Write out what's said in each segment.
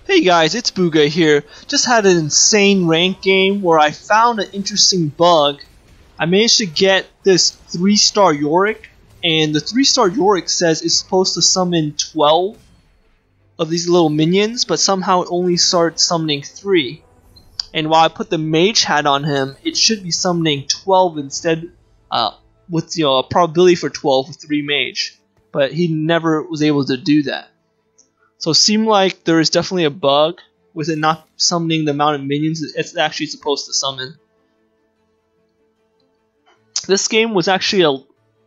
Hey guys, it's Booga here. Just had an insane rank game where I found an interesting bug. I managed to get this 3-star Yorick, and the 3-star Yorick says it's supposed to summon 12 of these little minions, but somehow it only starts summoning 3. And while I put the mage hat on him, it should be summoning 12 instead, with a probability for 12 with 3 mage. But he never was able to do that. So it seemed like there is definitely a bug with it not summoning the amount of minions it's actually supposed to summon. This game was actually a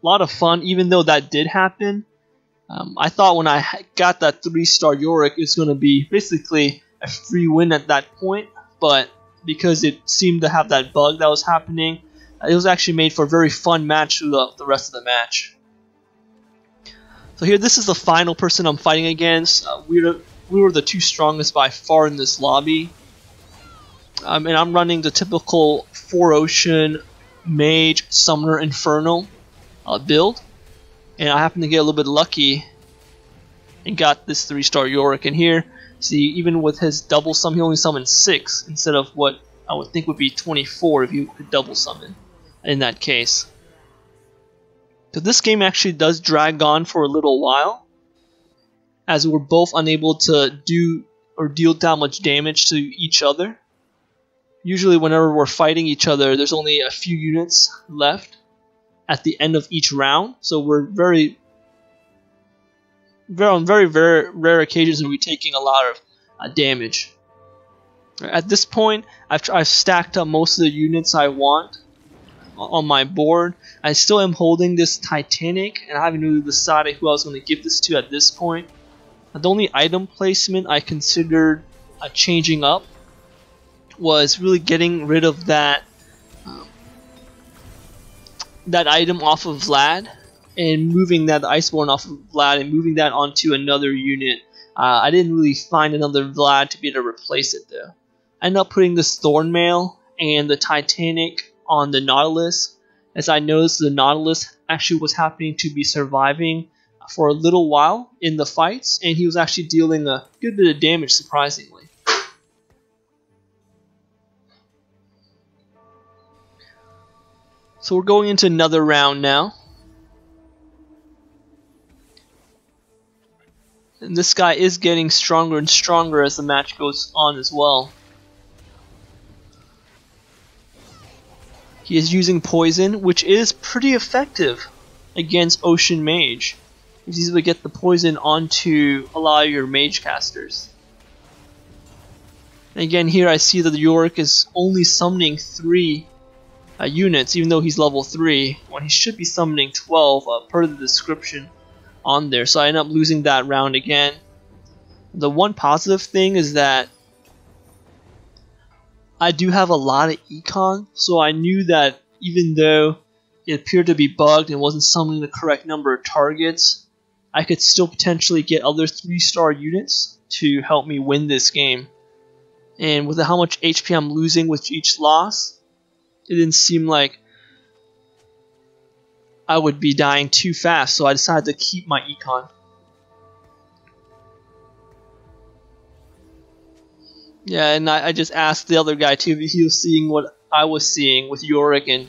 lot of fun, even though that did happen. I thought when I got that 3-star Yorick, it was going to be basically a free win at that point, but because it seemed to have that bug that was happening, it was actually made for a very fun match through the rest of the match. So here, this is the final person I'm fighting against. We were the 2 strongest by far in this lobby. And I'm running the typical 4-Ocean Mage Summoner Infernal build. And I happened to get a little bit lucky and got this 3-star Yorick. And here, see, even with his double summon, he only summoned 6 instead of what I would think would be 24 if you could double summon in that case. So this game actually does drag on for a little while, as we're both unable to do or deal that much damage to each other. Usually whenever we're fighting each other, there's only a few units left at the end of each round, so we're on very rare occasions when we're taking a lot of damage. At this point, I've stacked up most of the units I want on my board. I still am holding this Titanic, and I haven't really decided who I was going to give this to at this point. The only item placement I considered changing up was really getting rid of that item off of Vlad and moving that Iceborne off of Vlad and moving that onto another unit. I didn't really find another Vlad to be able to replace it though. I ended up putting this Thornmail and the Titanic on the Nautilus, as I noticed the Nautilus actually was happening to be surviving for a little while in the fights, and he was actually dealing a good bit of damage surprisingly. So we're going into another round now. And this guy is getting stronger and stronger as the match goes on as well. He is using poison, which is pretty effective against Ocean Mage. It's easy to get the poison onto a lot of your mage casters. And again, here I see that the Yorick is only summoning 3 units, even though he's level 3, when he should be summoning 12 per the description on there. So I end up losing that round again. The one positive thing is that I do have a lot of econ, so I knew that even though it appeared to be bugged and wasn't summoning the correct number of targets, I could still potentially get other 3-star units to help me win this game. And with how much HP I'm losing with each loss, it didn't seem like I would be dying too fast, so I decided to keep my econ. Yeah, and I just asked the other guy too if he was seeing what I was seeing with Yorick, and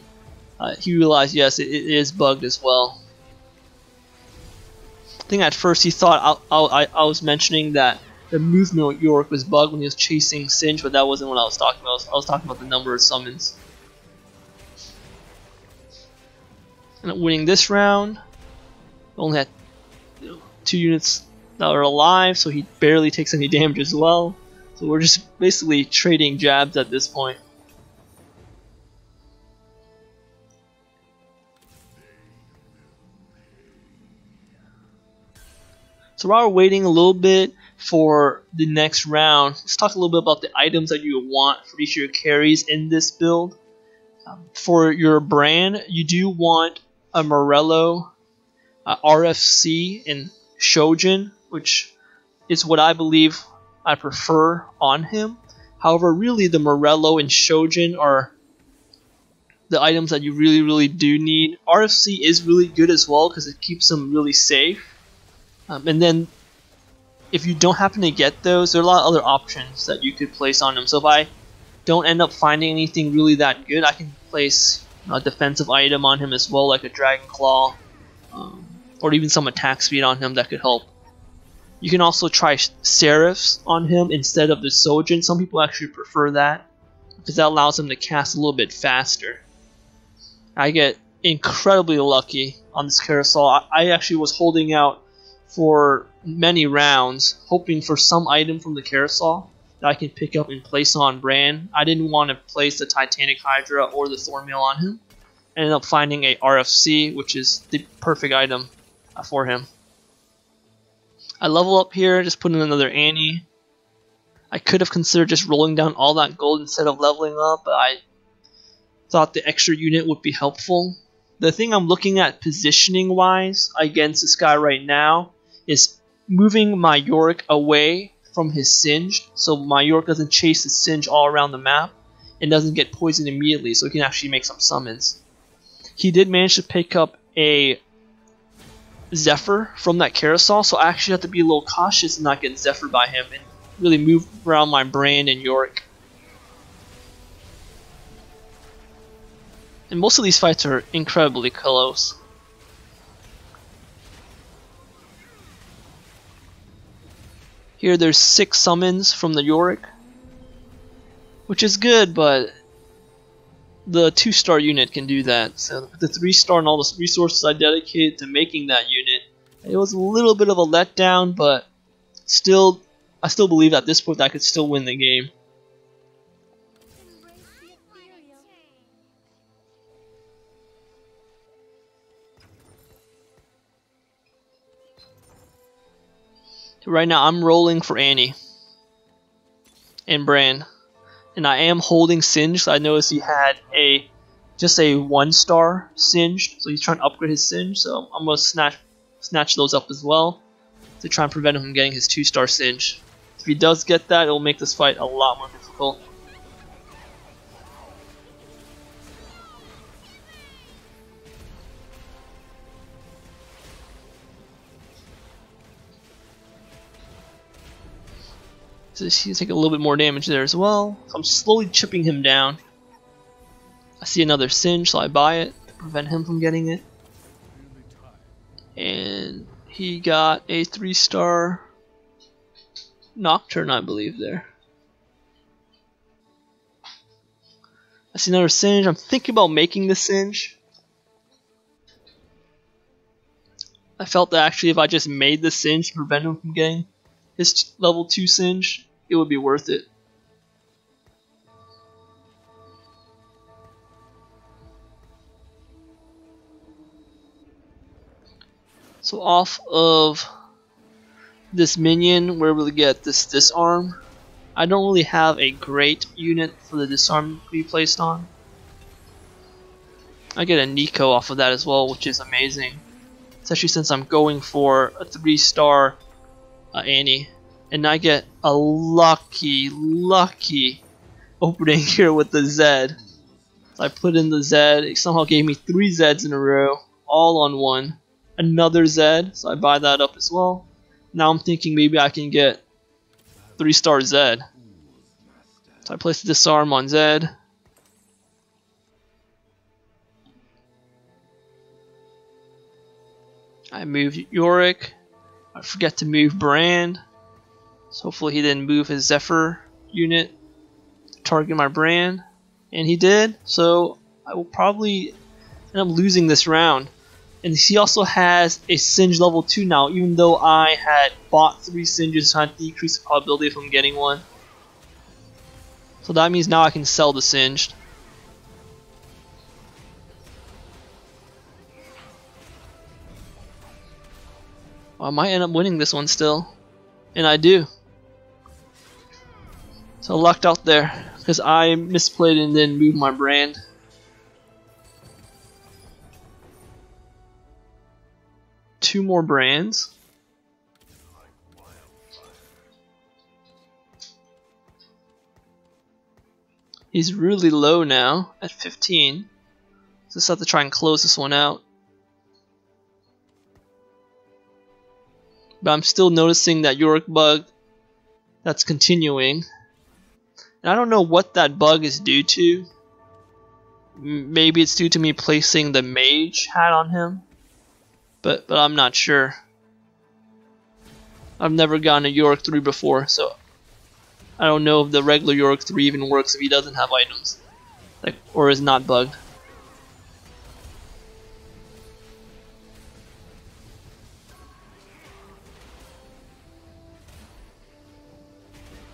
he realized yes, it is bugged as well. I think at first he thought I was mentioning that the movement with Yorick was bugged when he was chasing Singe, but that wasn't what I was talking about. I was talking about the number of summons. And winning this round, only had 2 units that are alive, so he barely takes any damage as well. So we're just basically trading jabs at this point. So while we're waiting a little bit for the next round, let's talk a little bit about the items that you want for each of your carries in this build. For your brand, you do want a Morello, RFC, and Shojin, which is what I believe I prefer on him. However, really the Morello and Shojin are the items that you really do need. RFC is really good as well because it keeps them really safe. And then if you don't happen to get those, there are a lot of other options that you could place on him. So if I don't end up finding anything really that good, I can place a defensive item on him as well, like a Dragon Claw, or even some attack speed on him that could help. You can also try Seraphs on him instead of the Sojin. Some people actually prefer that because that allows him to cast a little bit faster. I get incredibly lucky on this carousel. I actually was holding out for many rounds, hoping for some item from the carousel that I can pick up and place on Bran. I didn't want to place the Titanic Hydra or the Thornmail on him. I ended up finding a RFC, which is the perfect item for him. I level up here, just put in another Annie. I could have considered just rolling down all that gold instead of leveling up, but I thought the extra unit would be helpful. The thing I'm looking at positioning wise against this guy right now is moving my Yorick away from his Singed, so my Yorick doesn't chase the Singe all around the map and doesn't get poisoned immediately, so he can actually make some summons. He did manage to pick up a Zephyr from that carousel, so I actually have to be a little cautious and not get Zephyr by him and really move around my Bran and Yorick. And most of these fights are incredibly close. Here there's 6 summons from the Yorick, which is good, but the 2-star unit can do that. So the 3-star and all the resources I dedicated to making that unit, it was a little bit of a letdown, but still, I still believe at this point that I could still win the game. Right now I'm rolling for Annie and Bran, and I am holding Singed. I noticed he had just a 1-star Singed, so he's trying to upgrade his Singe, so I'm going to snatch those up as well to try and prevent him from getting his 2-star Singe. If he does get that, it will make this fight a lot more difficult. So he's going to take a little bit more damage there as well. So I'm slowly chipping him down. I see another Singe, so I buy it to prevent him from getting it. And he got a 3-star Nocturne, I believe, there. I see another Singe. I'm thinking about making the Singe. I felt that actually if I just made the Singe to prevent him from getting his level 2 Singe, it would be worth it. So off of this minion, we're able to get this disarm. I don't really have a great unit for the disarm to be placed on. I get a Nico off of that as well, which is amazing. Especially since I'm going for a 3-star Annie. And I get a lucky opening here with the Zed. So I put in the Zed, it somehow gave me 3 Zeds in a row, all on one. Another Zed, so I buy that up as well. Now I'm thinking maybe I can get 3-star Zed. So I place the disarm on Zed. I move Yorick. I forget to move Bran. So hopefully he didn't move his Zephyr unit to target my Bran. And he did, so I will probably end up losing this round. And he also has a Singe level 2 now, even though I had bought 3 Singes to decrease the probability of him getting one. So that means now I can sell the Singed. Well, I might end up winning this one still. And I do. So I lucked out there, because I misplayed and then moved my Bran. Two more Brands. He's really low now at 15. So just have to try and close this one out. but I'm still noticing that Yorick bug that's continuing. And I don't know what that bug is due to. Maybe it's due to me placing the mage hat on him, but I'm not sure. I've never gotten a Yorick 3 before, so I don't know if the regular Yorick 3 even works if he doesn't have items, like, or is not bugged.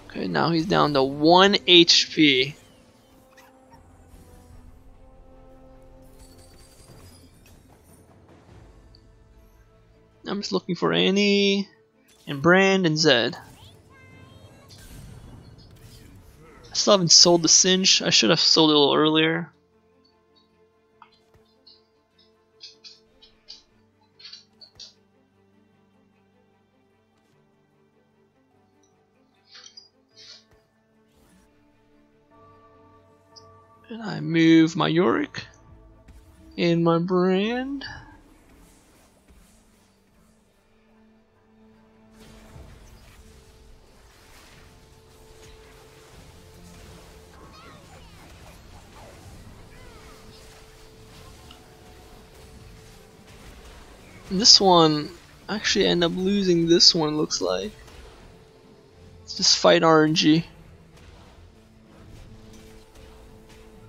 Okay, now he's down to 1 HP. I'm just looking for Annie and Brand and Zed. I still haven't sold the Singe. I should have sold it a little earlier. And I move my Yorick and my Brand. And this one, I actually end up losing this one, looks like. Let's just fight RNG.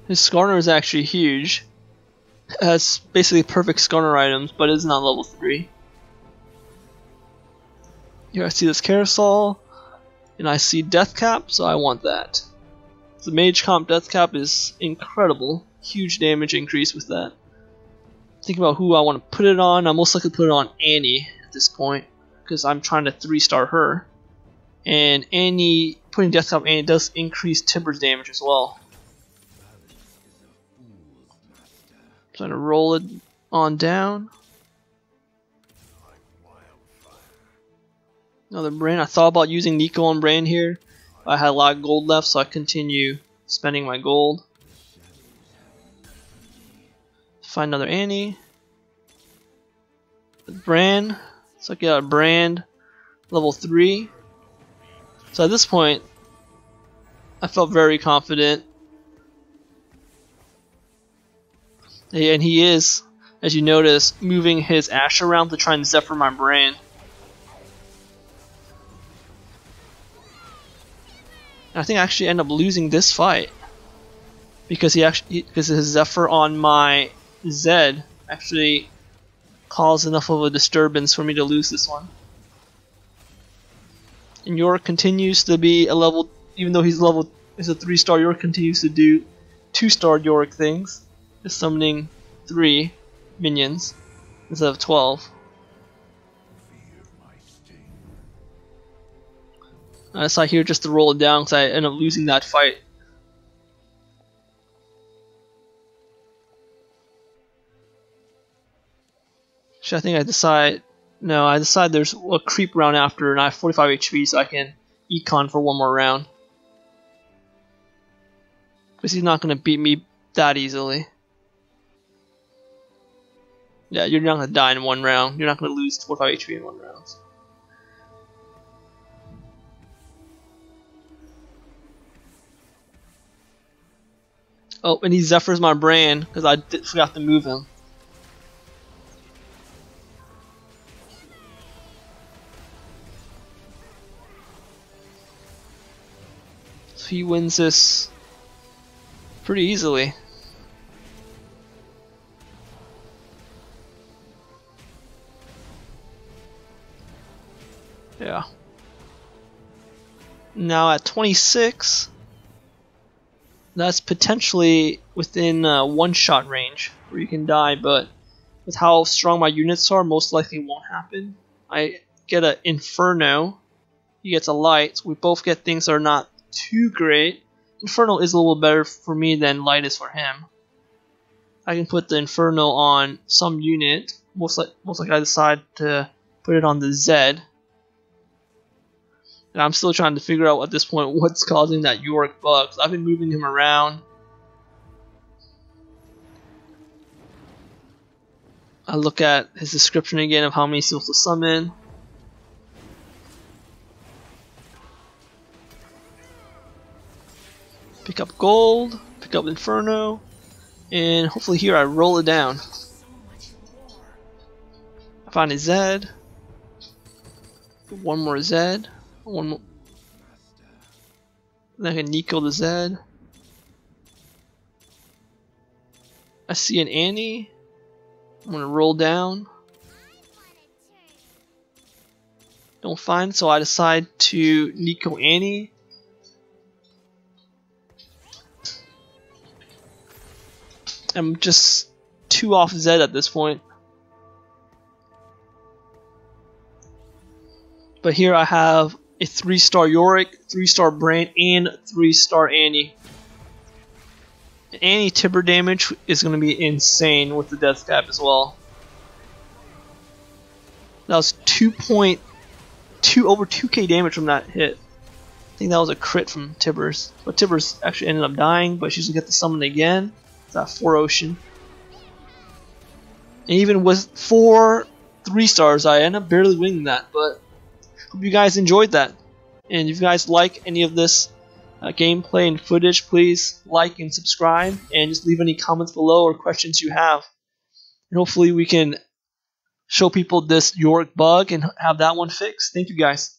His Skarner is actually huge. It has basically perfect Skarner items, but it's not level 3. Here I see this Carousel, and I see Death Cap, so I want that. The Mage Comp Death Cap is incredible. Huge damage increase with that. Thinking about who I want to put it on. I'm most likely put it on Annie at this point, because I'm trying to 3-star her. And Annie, putting Death Cap on Annie does increase Timber's damage as well. Trying to roll it on down. Another Brand. I thought about using Nico on Brand here. I had a lot of gold left, so I continue spending my gold. Find another Annie. Brand. So I get a Brand level 3. So at this point, I felt very confident. And he is, as you notice, moving his Ash around to try and Zephyr my Brand. And I think I actually end up losing this fight because because his Zephyr on my Zed actually caused enough of a disturbance for me to lose this one. And Yorick continues to be a level, even though he's a 3-star, Yorick continues to do 2-star Yorick things. Just summoning 3 minions instead of 12. I decided here just to roll it down because I ended up losing that fight. Actually, I think I decide there's a creep round after, and I have 45 HP, so I can econ for one more round. Because he's not going to beat me that easily. Yeah, you're not going to die in one round. You're not going to lose 45 HP in one round. Oh, and he Zephyrs my Brand because I forgot to move him. So he wins this pretty easily. Yeah. Now at 26, that's potentially within one-shot range where you can die, but with how strong my units are, most likely won't happen. I get an Inferno, he gets a Light, so we both get things that are not too great. Inferno is a little better for me than Light is for him. I can put the Inferno on some unit, most likely I decide to put it on the Zed. And I'm still trying to figure out at this point what's causing that Yorick bug. I've been moving him around. I look at his description again of how many he's supposed to summon. Pick up gold, pick up Inferno, and hopefully here I roll it down. I find a Zed. One more Zed. One more. Then I can Nico the Zed. I see an Annie. I'm gonna roll down. Don't find, so I decide to Nico Annie. I'm just 2 off Zed at this point. But here I have a 3-star Yorick, 3-star Brain, and 3-star Annie. Annie Tibber damage is going to be insane with the death cap as well. That was over 2k damage from that hit. I think that was a crit from Tibbers. But Tibbers actually ended up dying, but she's going to get the summon again. That 4 Ocean. And even with 4 3-stars, I end up barely winning that. But hope you guys enjoyed that. And if you guys like any of this gameplay and footage, please like and subscribe. And just leave any comments below or questions you have. And hopefully we can show people this Yorick bug and have that one fixed. Thank you guys.